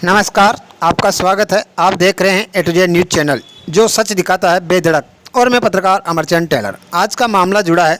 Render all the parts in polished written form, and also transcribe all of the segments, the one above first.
नमस्कार, आपका स्वागत है। आप देख रहे हैं ए टू जेड न्यूज़ चैनल, जो सच दिखाता है बेधड़क। और मैं पत्रकार अमरचंद टेलर। आज का मामला जुड़ा है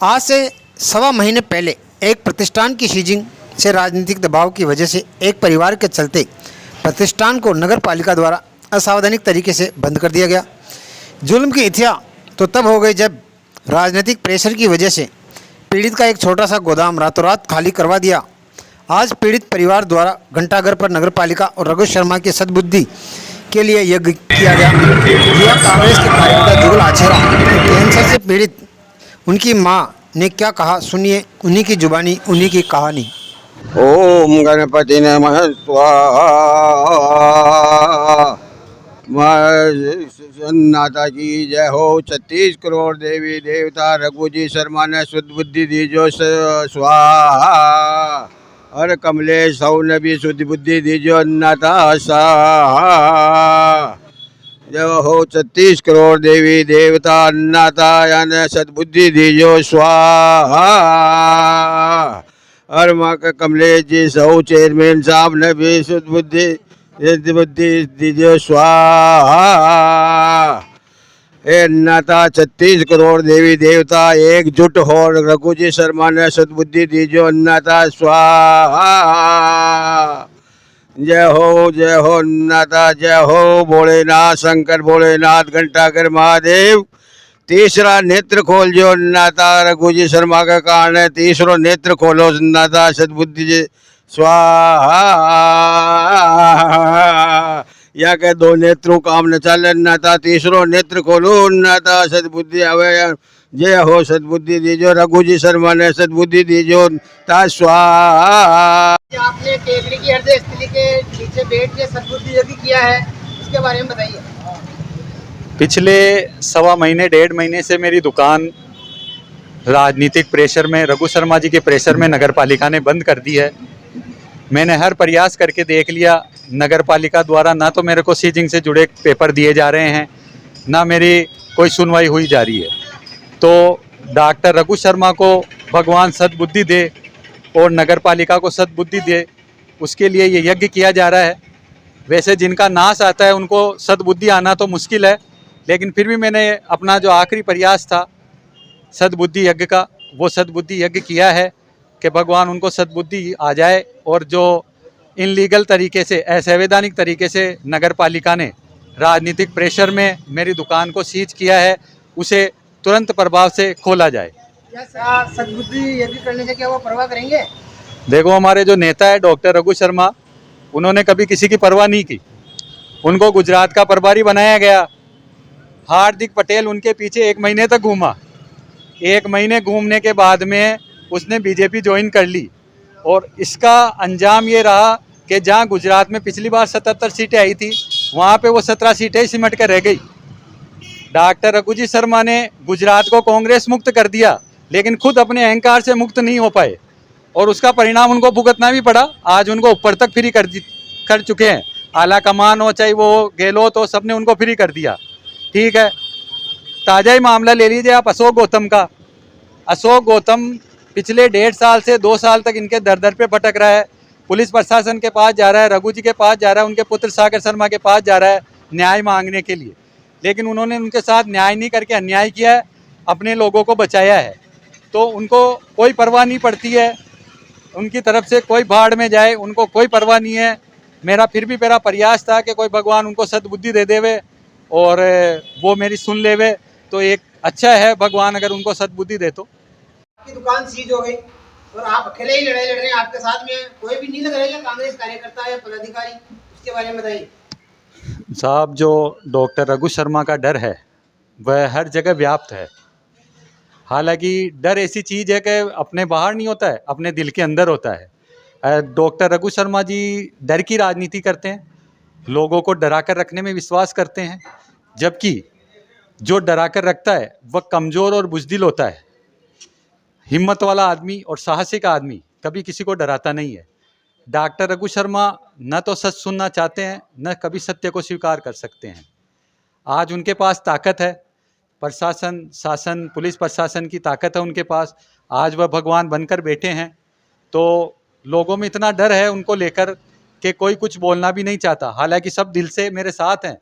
आज से सवा महीने पहले एक प्रतिष्ठान की सीजिंग से। राजनीतिक दबाव की वजह से एक परिवार के चलते प्रतिष्ठान को नगर पालिका द्वारा असावधानिक तरीके से बंद कर दिया गया। जुल्म की इतिहा तो तब हो गई जब राजनीतिक प्रेशर की वजह से पीड़ित का एक छोटा सा गोदाम रातों रात खाली करवा दिया। आज पीड़ित परिवार द्वारा घंटाघर पर नगर पालिका और रघु शर्मा की सद्बुद्धि के लिए यज्ञ किया गया। युवा कांग्रेस के कार्यकर्ता जुगल आचेरा कैंसर से पीड़ित उनकी मां ने क्या कहा, सुनिए उन्हीं की जुबानी, उन्हीं की कहानी। ओम गणपति नमः स्वाहा। माता की जय हो। 36 करोड़ देवी देवता रघु जी शर्मा ने शुद्ध बुद्धि दीजो स्वाहा। हर कमलेश सौ ने भी शुद्ध बुद्धि दीजो अन्नता स्वाहा। जय हो 36 करोड़ देवी देवता अन्नता यानी सद्बुद्धि दीजो स्वाहा। और माँ का कमलेश जी सौ चेयरमैन साहब ने भी शुद्ध बुद्धि दीजिए स्वाहा। ए नाता 36 करोड़ देवी देवता एकजुट हो रघु जी शर्मा ने सद्बुद्धि दीजिए अन्नता स्वाहा। जय हो अन्नता। जय हो भोलेनाथ शंकर भोलेनाथ घंटाघर महादेव। तीसरा नेत्र खोल जो अन्नता रघु जी शर्मा का कारण है। तीसरो नेत्र खोलो अन्नता सद्बुद्धि जी स्वाहा। या के दो नेत्रों काम न चल अन्नता तीसरो नेत्र खोलो अन्नता सद्बुद्धि आवे। जय हो सद्बुद्धि दीजो रघु जी शर्मा ने सद्बुद्धि दीजो ता स्वाहा। आपने टेकरी की हृदय स्थिति के नीचे बैठ के सद्बुद्धि यज्ञ किया है, इसके बारे में बताइए। पिछले सवा महीने 1.5 महीने से मेरी दुकान राजनीतिक प्रेशर में, रघु शर्मा जी के प्रेशर में नगर पालिका ने बंद कर दी है। मैंने हर प्रयास करके देख लिया। नगर पालिका द्वारा ना तो मेरे को सीजिंग से जुड़े पेपर दिए जा रहे हैं, ना मेरी कोई सुनवाई हुई जा रही है। तो डॉक्टर रघु शर्मा को भगवान सद्बुद्धि दे और नगर पालिका को सद्बुद्धि दे, उसके लिए ये यज्ञ किया जा रहा है। वैसे जिनका नाश आता है उनको सद्बुद्धि आना तो मुश्किल है, लेकिन फिर भी मैंने अपना जो आखिरी प्रयास था सद्बुद्धि यज्ञ का, वो सद्बुद्धि यज्ञ किया है कि भगवान उनको सद्बुद्धि आ जाए। और जो इनलीगल तरीके से, असंवैधानिक तरीके से नगर पालिका ने राजनीतिक प्रेशर में मेरी दुकान को सीज किया है, उसे तुरंत प्रभाव से खोला जाए। क्या सद्बुद्धि यज्ञ करने से क्या वो परवाह करेंगे? देखो, हमारे जो नेता है डॉक्टर रघु शर्मा, उन्होंने कभी किसी की परवाह नहीं की। उनको गुजरात का प्रभारी बनाया गया। हार्दिक पटेल उनके पीछे 1 महीने तक घूमा। 1 महीने घूमने के बाद में उसने बीजेपी ज्वाइन कर ली। और इसका अंजाम ये रहा कि जहां गुजरात में पिछली बार 77 सीटें आई थी, वहां पे वो 17 सीटें सिमट कर रह गई। डॉक्टर रघु जी शर्मा ने गुजरात को कांग्रेस मुक्त कर दिया, लेकिन खुद अपने अहंकार से मुक्त नहीं हो पाए और उसका परिणाम उनको भुगतना भी पड़ा। आज उनको ऊपर तक फ्री कर चुके हैं। आला कमान हो चाहे वो गहलोत हो, सबने उनको फ्री कर दिया। ठीक है, ताज़ा ही मामला ले लीजिए आप अशोक गौतम का। अशोक गौतम पिछले 1.5 साल से 2 साल तक इनके दर दर पे भटक रहा है। पुलिस प्रशासन के पास जा रहा है, रघु जी के पास जा रहा है, उनके पुत्र सागर शर्मा के पास जा रहा है न्याय मांगने के लिए, लेकिन उन्होंने उनके साथ न्याय नहीं करके अन्याय किया है, अपने लोगों को बचाया है। तो उनको कोई परवाह नहीं पड़ती है, उनकी तरफ से कोई भाड़ में जाए, उनको कोई परवाह नहीं है। मेरा प्रयास था कि कोई भगवान उनको सद्बुद्धि दे देवे और वो मेरी सुन लेवे, तो एक अच्छा है भगवान अगर उनको सद्बुद्धि दे तो। आपकी दुकान सीज हो गई और आप अकेले ही लड़ाई लड़ रहे हैं, आपके साथ में कोई भी नहीं लग रहा है क्या कांग्रेस कार्यकर्ता या पदाधिकारी, उसके बारे में बताइए। साहब, जो डॉक्टर रघु शर्मा का डर है वह हर जगह व्याप्त है। हालांकि डर ऐसी चीज़ है कि अपने बाहर नहीं होता है, अपने दिल के अंदर होता है। डॉक्टर रघु शर्मा जी डर की राजनीति करते हैं, लोगों को डरा कर रखने में विश्वास करते हैं, जबकि जो डरा कर रखता है वह कमज़ोर और बुज़दिल होता है। हिम्मत वाला आदमी और साहसिक आदमी कभी किसी को डराता नहीं है। डॉक्टर रघु शर्मा न तो सच सुनना चाहते हैं, न कभी सत्य को स्वीकार कर सकते हैं। आज उनके पास ताकत है, प्रशासन, शासन, पुलिस प्रशासन की ताकत है उनके पास। आज वह भगवान बनकर बैठे हैं, तो लोगों में इतना डर है उनको लेकर कि कोई कुछ बोलना भी नहीं चाहता, हालांकि सब दिल से मेरे साथ हैं।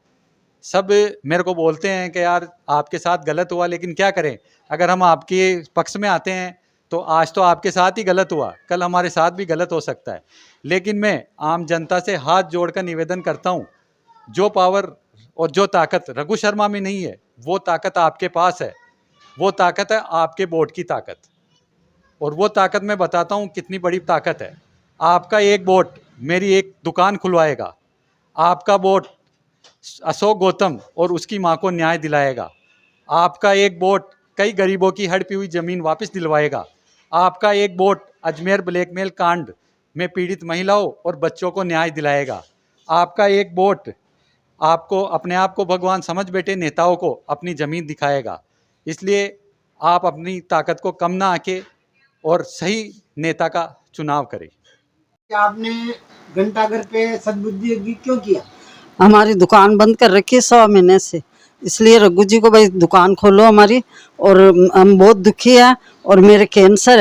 सब मेरे को बोलते हैं कि यार आपके साथ गलत हुआ, लेकिन क्या करें, अगर हम आपके पक्ष में आते हैं तो आज तो आपके साथ ही गलत हुआ, कल हमारे साथ भी गलत हो सकता है। लेकिन मैं आम जनता से हाथ जोड़कर निवेदन करता हूँ, जो पावर और जो ताकत रघु शर्मा में नहीं है, वो ताकत आपके पास है। वो ताकत है आपके वोट की ताकत, और वो ताकत मैं बताता हूँ कितनी बड़ी ताकत है। आपका एक वोट मेरी एक दुकान खुलवाएगा, आपका वोट अशोक गौतम और उसकी मां को न्याय दिलाएगा, आपका एक वोट कई गरीबों की हड़पी हुई ज़मीन वापस दिलवाएगा, आपका एक वोट अजमेर ब्लैकमेल कांड में पीड़ित महिलाओं और बच्चों को न्याय दिलाएगा, आपका एक वोट आपको अपने आप को भगवान समझ बैठे नेताओं को अपनी ज़मीन दिखाएगा। इसलिए आप अपनी ताकत को कम ना आके और सही नेता का चुनाव करें। आपने घंटाघर पे सद्बुद्धि यज्ञ क्यों किया? हमारी दुकान बंद कर रखी है 100 महीने से, इसलिए रघु जी को भाई दुकान खोलो हमारी। और हम बहुत दुखी हैं, और मेरे कैंसर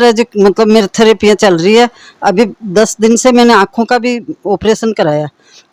है जो मतलब मेरी थेरेपियाँ चल रही है। अभी 10 दिन से मैंने आँखों का भी ऑपरेशन कराया,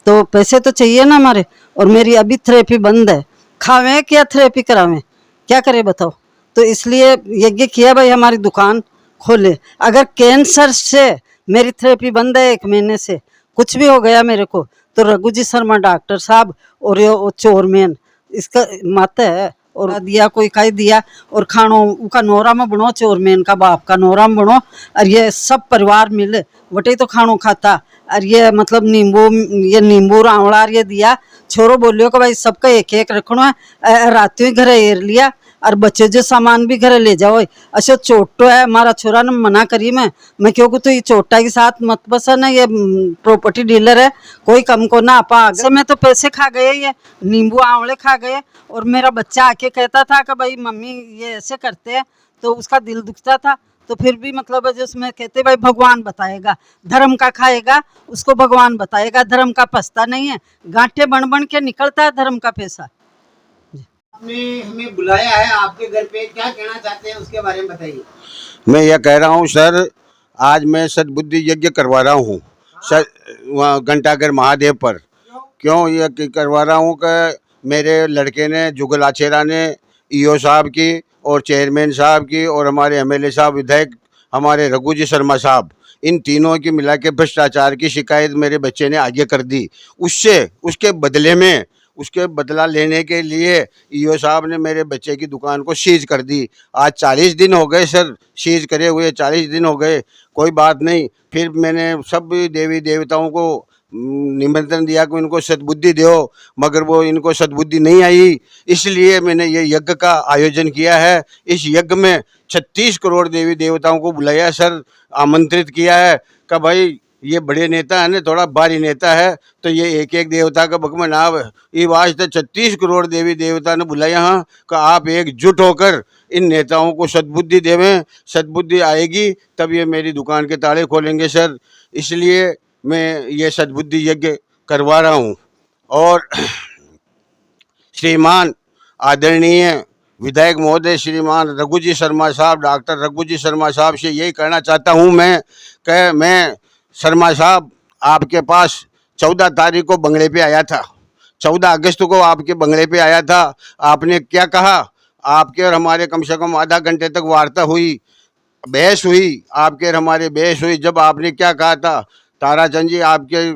तो पैसे तो चाहिए ना हमारे, और मेरी अभी थेरेपी बंद है। खावें क्या थेरेपी करावें, क्या करें बताओ। तो इसलिए यज्ञ किया भाई हमारी दुकान खोले। अगर कैंसर से मेरी थेरेपी बंद है 1 महीने से, कुछ भी हो गया मेरे को, तो रघु जी शर्मा डॉक्टर साहब और ये चोरमैन इसका मत है, और दिया कोई कह दिया, और खानो उनका नोरा में बनो, चोरमैन का बाप का नोरा में बनो, और ये सब परिवार मिल वटे तो खानो खाता। और ये मतलब नींबू आंवला ये दिया, छोरो बोलियो कि भाई सबका एक एक रखना है। रात ही घरे एर लिया, और बच्चे जो सामान भी घरे ले जाओ। अच्छा चोटो है, हमारा छोरा ने मना करी मैं क्योंकि तो ये चोटा के साथ मत बसन है, ये प्रॉपर्टी डीलर है, कोई कम को ना आपा आगे में तो पैसे खा गए, ये नींबू आंवले खा गए। और मेरा बच्चा आके कहता था कि भाई मम्मी ये ऐसे करते हैं, तो उसका दिल दुखता था। तो फिर भी मतलब जो उसमें कहते भाई भगवान बताएगा, धर्म का खाएगा उसको भगवान बताएगा, धर्म का पछता नहीं है, गांठे बन बन के निकलता है धर्म का पैसा। आपने हमें बुलाया है आपके घर पे, क्या कहना चाहते हैं उसके बारे में बताइए। मैं यह कह रहा हूँ सर, आज मैं सद्बुद्धि यज्ञ करवा रहा हूँ सर वहाँ घंटाघर महादेव पर। क्यों यह करवा रहा हूँ कि मेरे लड़के ने, जुगल आचेरा ने, ईओ साहब की और चेयरमैन साहब की और हमारे एमएलए साहब, विधायक हमारे रघु जी शर्मा साहब, इन तीनों की मिला के भ्रष्टाचार की शिकायत मेरे बच्चे ने आगे कर दी। उसके बदले में, उसके बदला लेने के लिए ईओ साहब ने मेरे बच्चे की दुकान को सीज कर दी। आज 40 दिन हो गए सर, सीज करे हुए 40 दिन हो गए, कोई बात नहीं। फिर मैंने सब देवी देवताओं को निमंत्रण दिया कि इनको सद्बुद्धि दो, मगर वो इनको सद्बुद्धि नहीं आई। इसलिए मैंने ये यज्ञ का आयोजन किया है। इस यज्ञ में 36 करोड़ देवी देवताओं को बुलाया सर, आमंत्रित किया है कि भाई ये बड़े नेता है ना, थोड़ा भारी नेता है, तो ये एक एक देवता का बकमन आव ये वास्ते 36 करोड़ देवी देवता ने बुलाया हाँ कि आप एकजुट होकर इन नेताओं को सद्बुद्धि देवें। सद्बुद्धि आएगी तब ये मेरी दुकान के ताले खोलेंगे सर। इसलिए मैं ये सद्बुद्धि यज्ञ करवा रहा हूँ। और श्रीमान आदरणीय विधायक महोदय श्रीमान रघु जी शर्मा साहब, डॉक्टर रघु जी शर्मा साहब से यही कहना चाहता हूँ मैं शर्मा साहब आपके पास 14 तारीख को बंगले पे आया था, 14 अगस्त को आपके बंगले पे आया था। आपने क्या कहा, आपके और हमारे कम से कम आधा घंटे तक वार्ता हुई, बहस हुई, आपके और हमारे बहस हुई। जब आपने क्या कहा था, ताराचंद जी आपके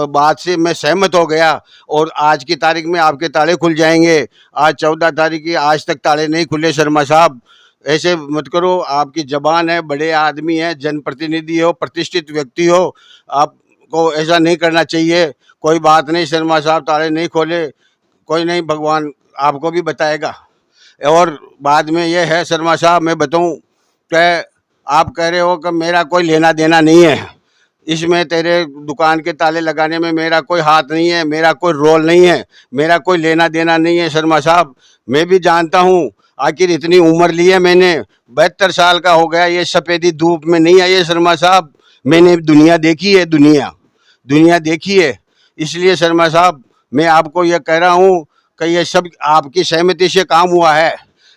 बात से मैं सहमत हो गया और आज की तारीख में आपके ताले खुल जाएंगे। आज 14 तारीख की, आज तक ताले नहीं खुले। शर्मा साहब ऐसे मत करो, आपकी जबान है, बड़े आदमी है, जनप्रतिनिधि हो, प्रतिष्ठित व्यक्ति हो, आपको ऐसा नहीं करना चाहिए। कोई बात नहीं शर्मा साहब, ताले नहीं खोले, कोई नहीं, भगवान आपको भी बताएगा। और बाद में ये है शर्मा साहब, मैं बताऊं कि आप कह रहे हो कि मेरा कोई लेना देना नहीं है इसमें, तेरे दुकान के ताले लगाने में मेरा कोई हाथ नहीं है, मेरा कोई रोल नहीं है, मेरा कोई लेना देना नहीं है। शर्मा साहब मैं भी जानता हूँ, आखिर इतनी उम्र ली है मैंने, 72 साल का हो गया, ये सफ़ेदी धूप में नहीं आई है शर्मा साहब। मैंने दुनिया देखी है, दुनिया देखी है। इसलिए शर्मा साहब मैं आपको यह कह रहा हूँ कि ये सब आपकी सहमति से काम हुआ है,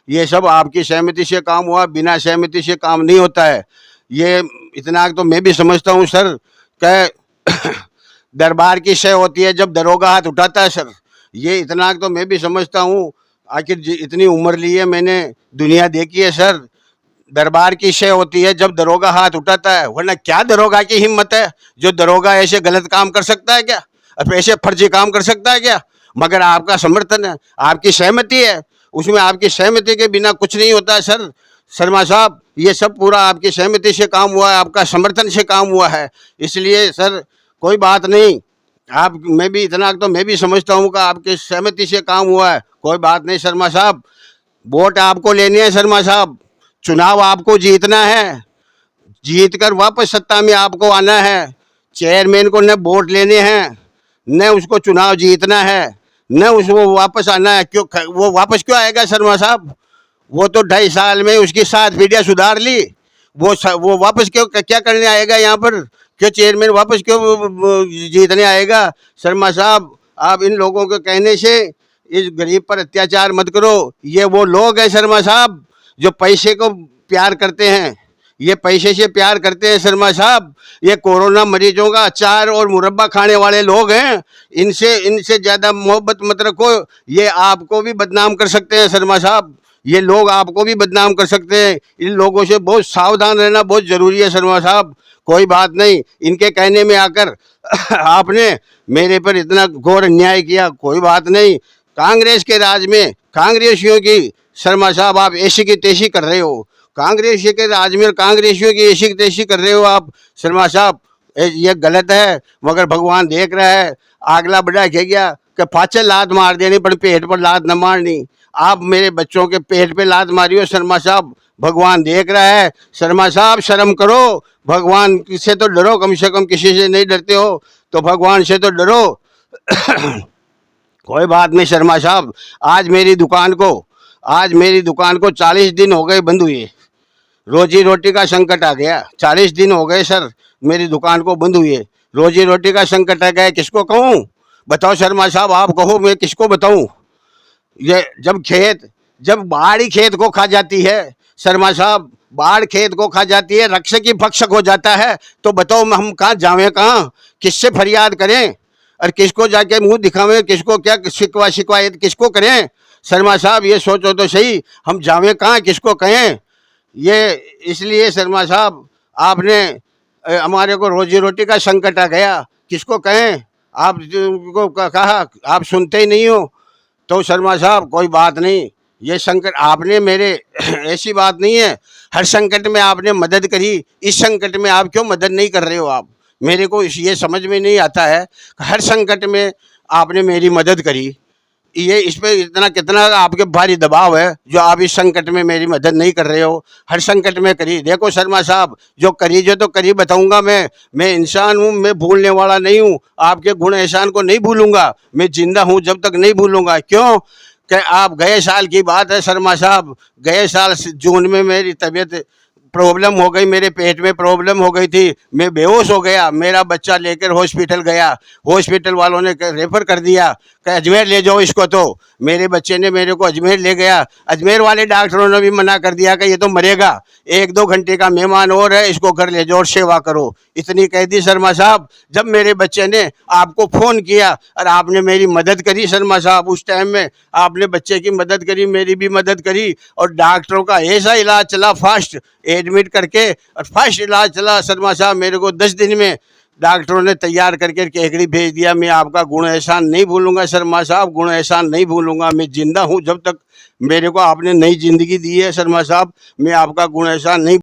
ये सब आपकी सहमति से काम हुआ, बिना सहमति से काम नहीं होता है। ये इतना तो मैं भी समझता हूँ सर कि दरबार की शय होती है जब दरोगा हाथ उठाता है सर। ये इतना तो मैं भी समझता हूँ। आखिर इतनी उम्र ली है मैंने, दुनिया देखी है सर। दरबार की शय होती है जब दरोगा हाथ उठाता है, वरना क्या दरोगा की हिम्मत है जो दरोगा ऐसे गलत काम कर सकता है क्या, अब ऐसे फर्जी काम कर सकता है क्या। मगर आपका समर्थन है, आपकी सहमति है, उसमें आपकी सहमति के बिना कुछ नहीं होता है सर। शर्मा साहब, ये सब पूरा आपकी सहमति से काम हुआ है, आपका समर्थन से काम हुआ है। इसलिए सर कोई बात नहीं, आप मैं भी इतना तो मैं भी समझता हूँ कि आपकी सहमति से काम हुआ है। कोई बात नहीं शर्मा साहब, वोट आपको लेने हैं शर्मा साहब, चुनाव आपको जीतना है, जीत कर वापस सत्ता में आपको आना है। चेयरमैन को न वोट लेने हैं, न उसको चुनाव जीतना है, न उसको वापस आना है। क्यों वो वापस क्यों आएगा शर्मा साहब? वो तो 2.5 साल में उसकी 7 पीढ़ियाँ सुधार ली। वो वापस क्यों क्या करने आएगा यहाँ पर? क्यों चेयरमैन वापस क्यों जीतने आएगा? शर्मा साहब, आप इन लोगों के कहने से इस गरीब पर अत्याचार मत करो। ये वो लोग हैं शर्मा साहब जो पैसे को प्यार करते हैं, ये पैसे से प्यार करते हैं शर्मा साहब। ये कोरोना मरीजों का अचार और मुरब्बा खाने वाले लोग हैं। इनसे ज़्यादा मोहब्बत मत रखो, ये आपको भी बदनाम कर सकते हैं शर्मा साहब। ये लोग आपको भी बदनाम कर सकते हैं। इन लोगों से बहुत सावधान रहना बहुत ज़रूरी है शर्मा साहब। कोई बात नहीं, इनके कहने में आकर आपने मेरे पर इतना घोर अन्याय किया, कोई बात नहीं। कांग्रेस के राज में कांग्रेसियों की शर्मा साहब आप ऐसी की तेशी कर रहे हो, कांग्रेस के राज में कांग्रेसियों की ऐसी की तेशी कर रहे हो आप शर्मा साहब। ये गलत है, मगर भगवान देख रहा है। आगला बड़ा कह गया कि पाछे लात मार देनी पर पेट पर लात न मारनी। आप मेरे बच्चों के पेट पे लात मारी हो शर्मा साहब, भगवान देख रहा है। शर्मा साहब शर्म करो, भगवान से तो डरो, कम से कम किसी से नहीं डरते हो तो भगवान से तो डरो। कोई बात नहीं शर्मा साहब, आज मेरी दुकान को 40 दिन हो गए बंद हुए, रोजी रोटी का संकट आ गया। 40 दिन हो गए सर मेरी दुकान को बंद हुए, रोजी रोटी का संकट आ गया। किसको कहूँ बताओ शर्मा साहब, आप कहो, मैं किसको बताऊँ? ये जब बाढ़ ही खेत को खा जाती है शर्मा साहब, बाढ़ खेत को खा जाती है, रक्षक ही भक्षक हो जाता है, तो बताओ हम कहाँ जावें, कहाँ किससे फरियाद करें और किसको जाके मुंह दिखावें, किसको क्या शिकायत किसको करें? शर्मा साहब ये सोचो तो सही, हम जावें कहाँ, किसको कहें? ये इसलिए शर्मा साहब आपने हमारे को रोजी रोटी का संकट आ गया, किसको कहें? आप को कहा, आप सुनते ही नहीं हो। तो शर्मा साहब कोई बात नहीं, ये संकट आपने मेरे ऐसी बात नहीं है, हर संकट में आपने मदद करी, इस संकट में आप क्यों मदद नहीं कर रहे हो? आप मेरे को ये समझ में नहीं आता है, हर संकट में आपने मेरी मदद करी, ये इस पे इतना कितना आपके भारी दबाव है जो आप इस संकट में मेरी मदद नहीं कर रहे हो? हर संकट में करी। देखो शर्मा साहब, जो करी जो तो करी बताऊंगा मैं इंसान हूँ, मैं भूलने वाला नहीं हूँ, आपके गुण एहसान को नहीं भूलूंगा, मैं जिंदा हूँ जब तक नहीं भूलूंगा। क्यों कि आप गए साल की बात है शर्मा साहब, गए साल जून में मेरी तबीयत प्रॉब्लम हो गई, मेरे पेट में प्रॉब्लम हो गई थी, मैं बेहोश हो गया, मेरा बच्चा लेकर हॉस्पिटल गया, हॉस्पिटल वालों ने रेफर कर दिया कि अजमेर ले जाओ इसको। तो मेरे बच्चे ने मेरे को अजमेर ले गया, अजमेर वाले डॉक्टरों ने भी मना कर दिया कि ये तो मरेगा, 1-2 घंटे का मेहमान और है, इसको घर ले जाओ और सेवा करो, इतनी कह दी शर्मा साहब। जब मेरे बच्चे ने आपको फ़ोन किया और आपने मेरी मदद करी शर्मा साहब, उस टाइम में आपने बच्चे की मदद करी, मेरी भी मदद करी, और डॉक्टरों का ऐसा इलाज चला, फास्ट एडमिट करके और फास्ट इलाज चला शर्मा साहब। मेरे को 10 दिन में डॉक्टरों ने तैयार करके केकड़ी भेज दिया। मैं आपका गुण एहसान नहीं भूलूंगा शर्मा साहब, गुण एहसान नहीं भूलूंगा। मैं जिंदा हूँ जब तक मेरे को आपने नई जिंदगी दी है शर्मा साहब, मैं आपका गुण एहसान नहीं